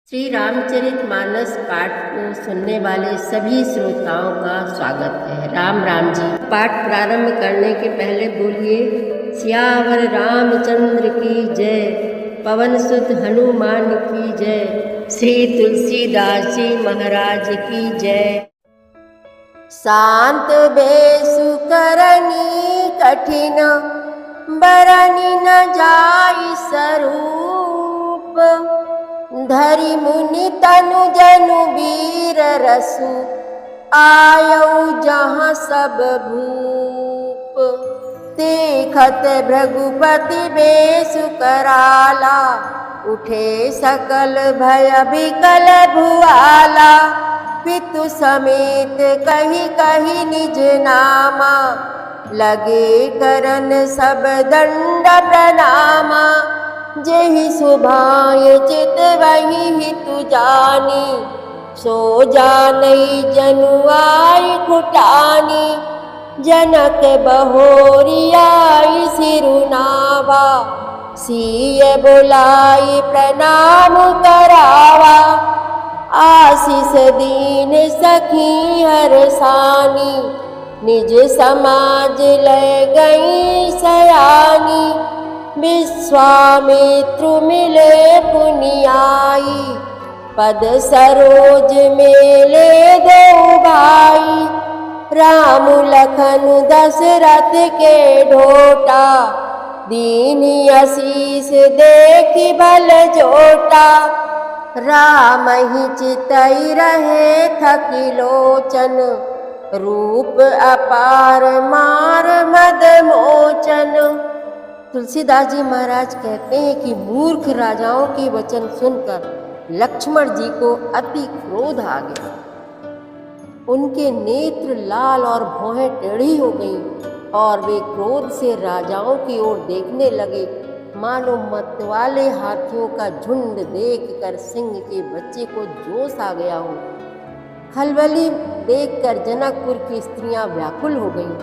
श्री रामचरितमानस पाठ को सुनने वाले सभी श्रोताओं का स्वागत है। राम राम जी। पाठ प्रारंभ करने के पहले बोलिए सियावर रामचंद्र की जय, पवन सुत हनुमान की जय, श्री तुलसीदास जी महाराज की जय। शांत बेसु करनी कठिन, बरनी न जाई स्वरूप, धरि मुनि तनु जनु वीर रसु, आयऊ जहाँ सब भूप। देखत भृगुपति बेसु कराला, उठे सकल भय विकल भुआला। पितु समेत कही कही निज नामा, लगे करन सब दंड प्रणामा। जेहि सुभाय चित वही हितु जानी, सो जानई जनु आई कुटानी। जनक बहोरियाई सिरुनावा, सिय बुलाई प्रणाम करावा। आशीष दीन सखी हरसानी, निज समाज ले गई सयानी। विश्वामित्रु मिले पुनियाई, पद सरोज मेले दो भाई। राम लखन दशरथ के ढोटा, दीनी आशीष देखी बल जोटा। राम ही चितई रहे थकी लोचन, रूप अपार मार मद मोचन। तुलसीदास जी महाराज कहते हैं कि मूर्ख राजाओं के वचन सुनकर लक्ष्मण जी को अति क्रोध आ गया। उनके नेत्र लाल और भौहें टेढ़ी हो गईं और वे क्रोध से राजाओं की ओर देखने लगे, मानो मतवाले हाथियों का झुंड देखकर सिंह के बच्चे को जोश आ गया हो। खलबली देखकर जनकपुर की स्त्रियां व्याकुल हो गईं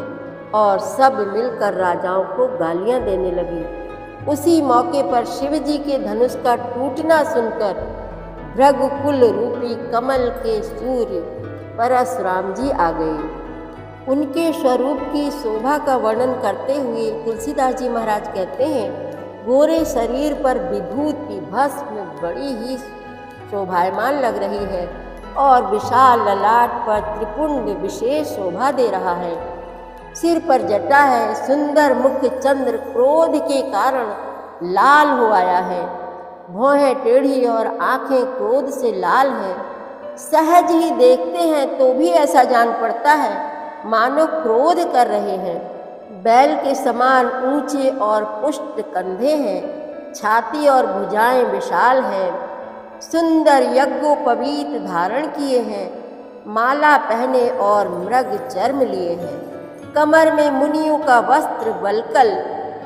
और सब मिलकर राजाओं को गालियां देने लगी। उसी मौके पर शिव जी के धनुष का टूटना सुनकर भृगुकुल रूपी कमल के सूर्य परशुराम जी आ गए। उनके स्वरूप की शोभा का वर्णन करते हुए तुलसीदास जी महाराज कहते हैं, गोरे शरीर पर विभूति भस्म बड़ी ही शोभायमान लग रही है और विशाल ललाट पर त्रिपुंड विशेष शोभा दे रहा है। सिर पर जटा है, सुंदर मुख चंद्र क्रोध के कारण लाल हो आया है। भौहें टेढ़ी और आंखें क्रोध से लाल हैं। सहज ही देखते हैं तो भी ऐसा जान पड़ता है मानो क्रोध कर रहे हैं। बैल के समान ऊंचे और पुष्ट कंधे हैं, छाती और भुजाएं विशाल हैं। सुंदर यज्ञोपवीत धारण किए हैं, माला पहने और मृग चर्म लिए हैं। कमर में मुनियों का वस्त्र वल्कल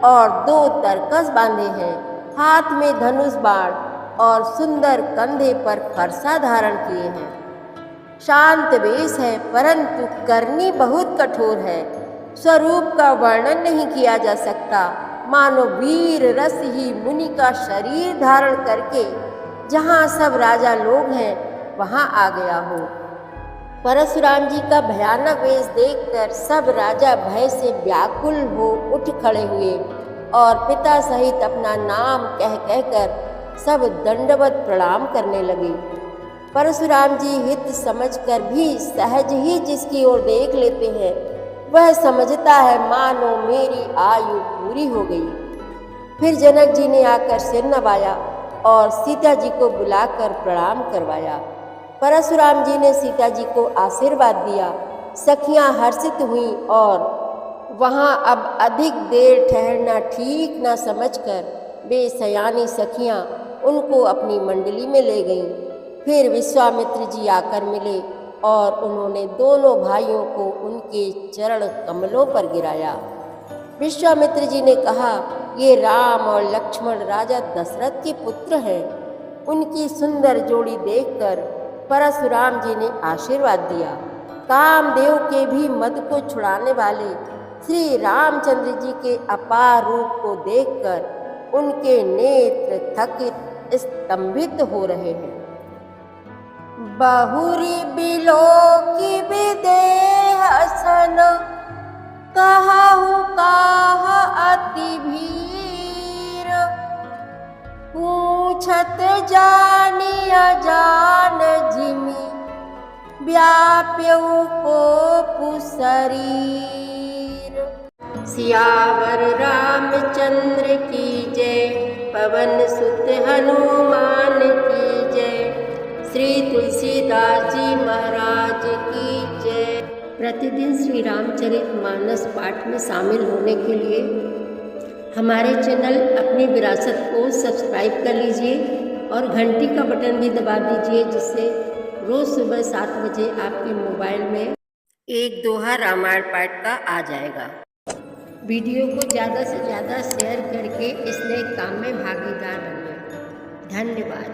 और 2 तरकस बांधे हैं। हाथ में धनुष बाण और सुंदर कंधे पर फरसा धारण किए हैं। शांत वेश है परंतु करनी बहुत कठोर है। स्वरूप का वर्णन नहीं किया जा सकता, मानो वीर रस ही मुनि का शरीर धारण करके जहाँ सब राजा लोग हैं वहाँ आ गया हो। परशुराम जी का भयानक वेश देखकर सब राजा भय से व्याकुल हो उठ खड़े हुए और पिता सहित अपना नाम कह कहकर सब दंडवत प्रणाम करने लगे। परशुराम जी हित समझकर भी सहज ही जिसकी ओर देख लेते हैं वह समझता है मानो मेरी आयु पूरी हो गई। फिर जनक जी ने आकर सिर नवाया और सीता जी को बुलाकर प्रणाम करवाया। परशुराम जी ने सीता जी को आशीर्वाद दिया। सखियां हर्षित हुईं और वहां अब अधिक देर ठहरना ठीक न समझकर वे सयानी सखियां उनको अपनी मंडली में ले गईं। फिर विश्वामित्र जी आकर मिले और उन्होंने दोनों भाइयों को उनके चरण कमलों पर गिराया। विश्वामित्र जी ने कहा, ये राम और लक्ष्मण राजा दशरथ के पुत्र हैं। उनकी सुंदर जोड़ी देखकर परशुराम जी ने आशीर्वाद दिया। कामदेव के भी मद को छुड़ाने वाले श्री रामचंद्र जी के अपार रूप को देखकर उनके नेत्र थकित स्तंभित हो रहे हैं। बहुरी बिलो की विदेह सन, कहु काह अति भीर, पूछत जानि अजान जिमि, व्याप्यउ कोपु शरीर। सियावर रामचंद्र की जय, पवन सुत हनुमान की जय, श्री तुलसीदास जी महाराज की जय। प्रतिदिन श्री रामचरितमानस पाठ में शामिल होने के लिए हमारे चैनल अपनी विरासत को सब्सक्राइब कर लीजिए और घंटी का बटन भी दबा दीजिए, जिससे रोज़ सुबह 7 बजे आपके मोबाइल में एक दोहा रामायण पाठ का आ जाएगा। वीडियो को ज़्यादा से ज़्यादा शेयर करके इस नए काम में भागीदार बनिए। धन्यवाद।